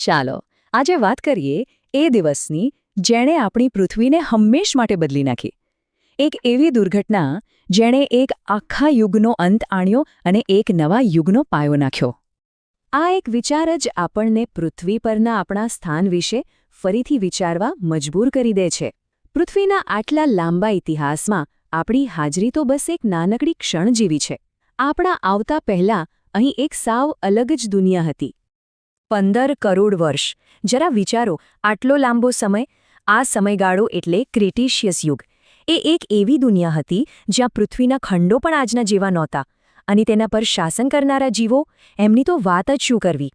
ચાલો આજે વાત કરીએ એ દિવસની જેણે આપણી પૃથ્વીને હંમેશ માટે બદલી નાખી. એક એવી દુર્ઘટના જેણે એક આખા યુગનો અંત આણ્યો અને એક નવા યુગનો પાયો નાખ્યો. આ એક વિચાર જ આપણને પૃથ્વી પરના આપણા સ્થાન વિશે ફરીથી વિચારવા મજબૂર કરી દે છે. પૃથ્વીના આટલા લાંબા ઇતિહાસમાં આપણી હાજરી તો બસ એક નાનકડી ક્ષણ જેવી છે. આપણા આવતા પહેલાં અહીં એક સાવ અલગ જ દુનિયા હતી. 15 કરોડ વર્ષ. જરા વિચારો, આટલો લાંબો સમય. આ સમયગાળો એટલે ક્રિટીશિયસ યુગ. એ એક એવી દુનિયા હતી જ્યાં પૃથ્વીના ખંડો પણ આજના જેવા નહોતા, અને તેના પર શાસન કરનારા જીવો, એમની તો વાત જ શું કરવી.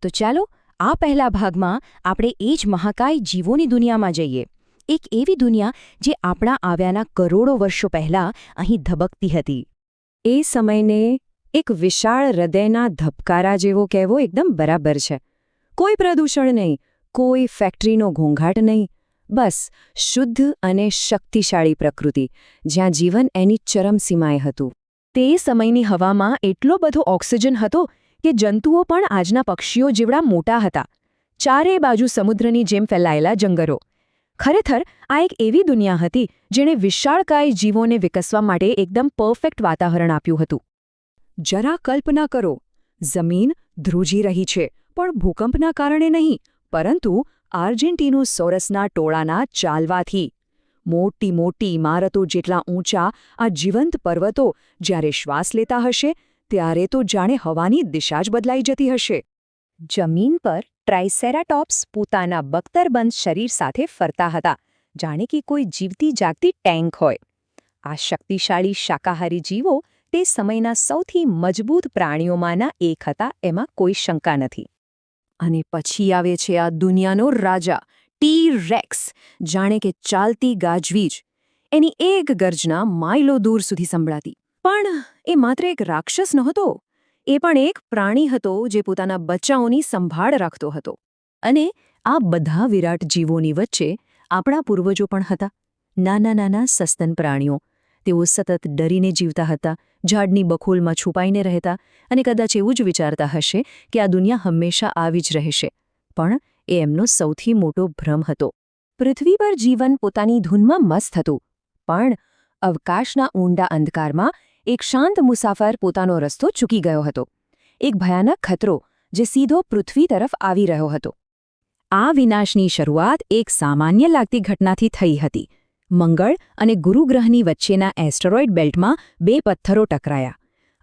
તો ચાલો આ પહેલા ભાગમાં આપણે એ જ મહાકાય જીવોની દુનિયામાં જઈએ. એક એવી દુનિયા જે આપણા આવ્યાના કરોડો વર્ષો પહેલાં અહીં ધબકતી હતી. એ સમયને એક વિશાળ હૃદયના ધબકારા જેવો કહેવો એકદમ બરાબર છે. કોઈ પ્રદૂષણ નહીં, કોઈ ફેક્ટરીનો ઘોંઘાટ નહીં, બસ શુદ્ધ અને શક્તિશાળી પ્રકૃતિ, જ્યાં જીવન એની ચરમસીમાએ હતું. તે સમયની હવામાં એટલો બધો ઓક્સિજન હતો કે જંતુઓ પણ આજના પક્ષીઓ જેવડા મોટા હતા. ચારે બાજુ સમુદ્રની જેમ ફેલાયેલા જંગલો. ખરેખર આ એક એવી દુનિયા હતી જેણે વિશાળકાય જીવોને વિકસવા માટે એકદમ પરફેક્ટ વાતાવરણ આપ્યું હતું. જરા કલ્પના કરો, જમીન ધ્રુજી રહી છે, પણ ભૂકંપના કારણે નહીં, પરંતુ આર્જેન્ટિનોસોરસના ટોળાના ચાલવાથી. મોટી મોટી ઇમારતો જેટલા ઊંચા આ જીવંત પર્વતો જ્યારે શ્વાસ લેતા હશે ત્યારે તો જાણે હવાની દિશા જ બદલાઈ જતી હશે. જમીન પર ટ્રાઇસેરાટોપ્સ પોતાના બખ્તરબંધ શરીર સાથે ફરતા હતા, જાણે કે કોઈ જીવતી જાગતી ટેન્ક હોય. આ શક્તિશાળી શાકાહારી જીવો તે સમયના સૌથી મજબૂત પ્રાણીઓમાંના એક હતા, એમાં કોઈ શંકા નથી. અને પછી આવે છે આ દુનિયાનો રાજા ટી-રેક્સ, જાણે કે ચાલતી ગાજવીજ. એની એક ગર્જના માઇલો દૂર સુધી સંભળાતી. પણ એ માત્ર એક રાક્ષસ નહોતો, એ પણ એક પ્રાણી હતો જે પોતાના બચ્ચાઓની સંભાળ રાખતો હતો. અને આ બધા વિરાટ જીવોની વચ્ચે આપણા પૂર્વજો પણ હતા. નાના નાના સસ્તન પ્રાણીઓ. તેઓ સતત ડરીને જીવતા હતા, ઝાડની બખોલમાં છુપાઈને રહેતા, અને કદાચ એવું જ વિચારતા હશે કે આ દુનિયા હંમેશા આવી જ રહેશે. પણ એ એમનો સૌથી મોટો ભ્રમ હતો. પૃથ્વી પર જીવન પોતાની ધૂનમાં મસ્ત હતું, પણ અવકાશના ઊંડા અંધકારમાં એક શાંત મુસાફર પોતાનો રસ્તો ચૂકી ગયો હતો. એક ભયાનક ખતરો જે સીધો પૃથ્વી તરફ આવી રહ્યો હતો. આ વિનાશની શરૂઆત એક સામાન્ય લાગતી ઘટનાથી થઈ હતી. મંગળ અને ગુરુ ગ્રહની વચ્ચેના એસ્ટરોઇડ બેલ્ટમાં બે પથ્થરો ટકરાયા.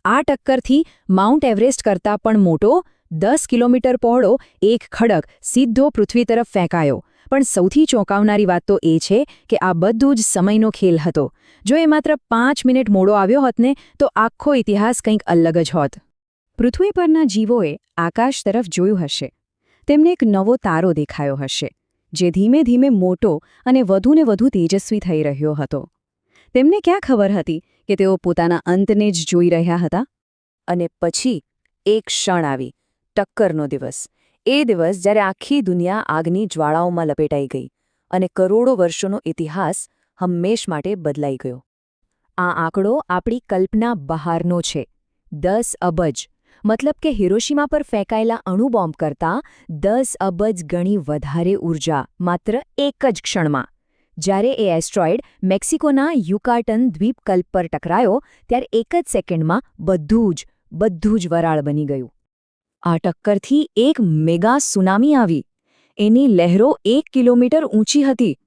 આ ટક્કરથી માઉન્ટ એવરેસ્ટ કરતાં પણ મોટો 10 કિલોમીટર પહોળો એક ખડક સીધો પૃથ્વી તરફ ફેંકાયો. પણ સૌથી ચોંકાવનારી વાત તો એ છે કે આ બધું જ સમયનો ખેલ હતો. જો એ માત્ર 5 મિનિટ મોડો આવ્યો હોત ને, તો આખો ઇતિહાસ કંઈક અલગ જ હોત. પૃથ્વી પરના જીવોએ આકાશ તરફ જોયું હશે. તેમને એક નવો તારો દેખાયો હશે, જે ધીમે ધીમે મોટો અને વધુને વધુ તેજસ્વી થઈ રહ્યો હતો. તેમને ક્યાં ખબર હતી કે તેઓ પોતાના અંતને જ જોઈ રહ્યા હતા? અને પછી એક ક્ષણ આવી, ટક્કરનો દિવસ. એ દિવસ જ્યારે આખી દુનિયા આગની જ્વાળાઓમાં લપેટાઈ ગઈ અને કરોડો વર્ષોનો ઇતિહાસ હંમેશ માટે બદલાઈ ગયો. આ આંકડો આપણી કલ્પના બહારનો છે. 10 અબજ. મતલબ કે હિરોશિમા પર ફેંકાયેલા અણુબોમ્બ કરતાં 10 અબજ ગણી વધારે ઊર્જા માત્ર એક જ ક્ષણમાં. જ્યારે એ એસ્ટ્રોઇડ મેક્સિકોના યુકાટન દ્વીપકલ્પ પર ટકરાયો ત્યારે એક જ સેકન્ડમાં બધું જ વરાળ બની ગયું. આ ટક્કરથી એક મેગા સુનામી આવી. એની લહેરો 1 કિલોમીટર ઊંચી હતી,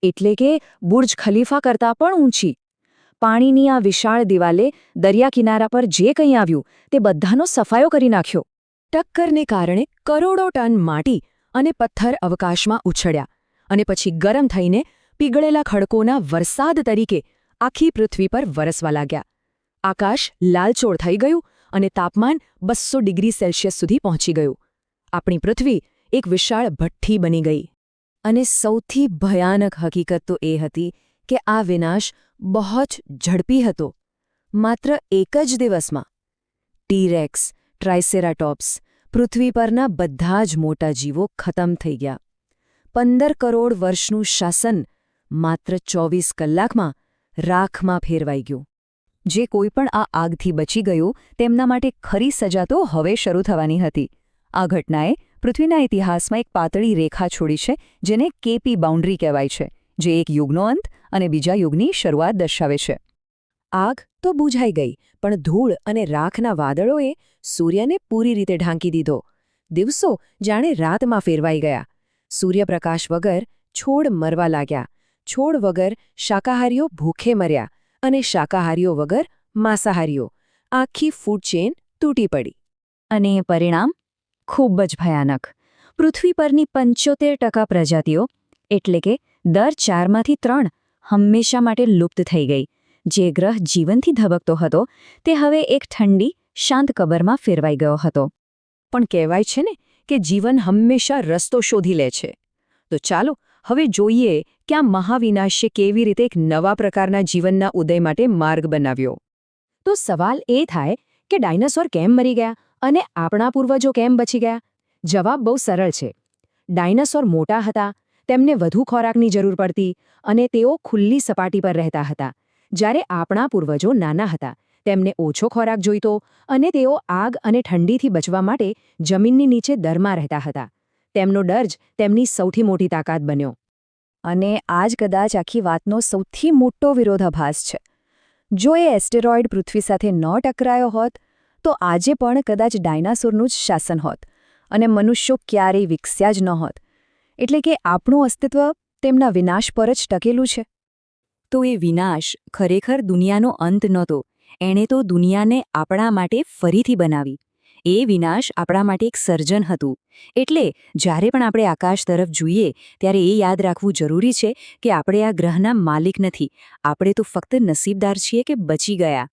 એટલે કે બુર્જ ખલીફા કરતાં પણ ઊંચી. પાણીની આ વિશાળ દિવાલે દરિયા કિનારા પર જે કંઈ આવ્યું તે બધાનો સફાયો કરી નાખ્યો. ટક્કરને કારણે કરોડો ટન માટી અને પથ્થર અવકાશમાં ઉછળ્યા અને પછી ગરમ થઈને પીગળેલા ખડકોના વરસાદ તરીકે આખી પૃથ્વી પર વરસવા લાગ્યા. આકાશ લાલચોળ થઈ ગયું અને તાપમાન 200 ડિગ્રી સેલ્સિયસ સુધી પહોંચી ગયું. આપણી પૃથ્વી એક વિશાળ ભઠ્ઠી બની ગઈ. અને સૌથી ભયાનક હકીકત તો એ હતી કે આ વિનાશ બહુ જ ઝડપી હતો. માત્ર એક જ દિવસમાં ટી-રેક્સ, ટ્રાઇસેરાટોપ્સ, પૃથ્વી પરના બધા જ મોટા જીવો ખતમ થઈ ગયા. 15 કરોડ વર્ષનું શાસન માત્ર 24 કલાકમાં રાખમાં ફેરવાઈ ગયું. જે કોઈ પણ આ આગથી બચી ગયું તેમના માટે ખરી સજા તો હવે શરૂ થવાની હતી. આ ઘટનાએ પૃથ્વીના ઇતિહાસમાં એક પાતળી રેખા છોડી છે જેને કેપી બાઉન્ડ્રી કહેવાય છે, જે એક યુગનો અંત અને બીજા યુગની શરૂઆત દર્શાવે છે. આગ તો બુઝાઈ ગઈ, પણ ધૂળ અને રાખના વાદળોએ સૂર્યને પૂરી રીતે ઢાંકી દીધો. દિવસો જાણે રાતમાં ફેરવાઈ ગયા. સૂર્યપ્રકાશ વગર છોડ મરવા લાગ્યા, છોડ વગર શાકાહારીઓ ભૂખે મર્યા, અને શાકાહારીઓ વગર માંસાહારીઓ. આખી ફૂડ ચેન તૂટી પડી. અને પરિણામ ખૂબ જ ભયાનક. પૃથ્વી પરની 75% પ્રજાતિઓ, એટલે કે દર 4માંથી 3, હંમેશા માટે લુપ્ત થઈ ગઈ. જે ગ્રહ જીવનથી ધબકતો હતો તે હવે એક ઠંડી, શાંત કબરમાં ફેરવાઈ ગયો હતો. પણ કહેવાય છે ને કે જીવન હંમેશા રસ્તો શોધી લે છે. તો ચાલો હવે જોઈએ કે આ મહાવિનાશે કેવી રીતે એક નવા પ્રકારના જીવનના ઉદય માટે માર્ગ બનાવ્યો. તો સવાલ એ થાય કે ડાયનાસોર કેમ મરી ગયા અને આપણા પૂર્વજો કેમ બચી ગયા? જવાબ બહુ સરળ છે. ડાયનાસોર મોટા હતા, તેમને વધુ ખોરાકની જરૂર પડતી અને તેઓ ખુલ્લી સપાટી પર રહેતા હતા. જ્યારે આપણા પૂર્વજો નાના હતા, તેમને ઓછો ખોરાક જોઈતો અને તેઓ આગ અને ઠંડીથી બચવા માટે જમીનની નીચે દરમાં રહેતા હતા. તેમનો ડર જ તેમની સૌથી મોટી તાકાત બન્યો. અને આ જ કદાચ આખી વાતનો સૌથી મોટો વિરોધાભાસ છે. જો એ એસ્ટેરોઇડ પૃથ્વી સાથે ન ટકરાયો હોત, તો આજે પણ કદાચ ડાયનાસોરનું જ શાસન હોત અને મનુષ્યો ક્યારેય વિકસ્યા જ ન હોત. એટલે કે આપણું અસ્તિત્વ તેમના વિનાશ પર જ ટકેલું છે. તો એ વિનાશ ખરેખર દુનિયાનો અંત નહોતો. એણે તો દુનિયાને આપણા માટે ફરીથી બનાવી. એ વિનાશ આપણા માટે એક સર્જન હતું. એટલે જ્યારે પણ આપણે આકાશ તરફ જોઈએ ત્યારે એ યાદ રાખવું જરૂરી છે કે આપણે આ ગ્રહના માલિક નથી. આપણે તો ફક્ત નસીબદાર છીએ કે બચી ગયા.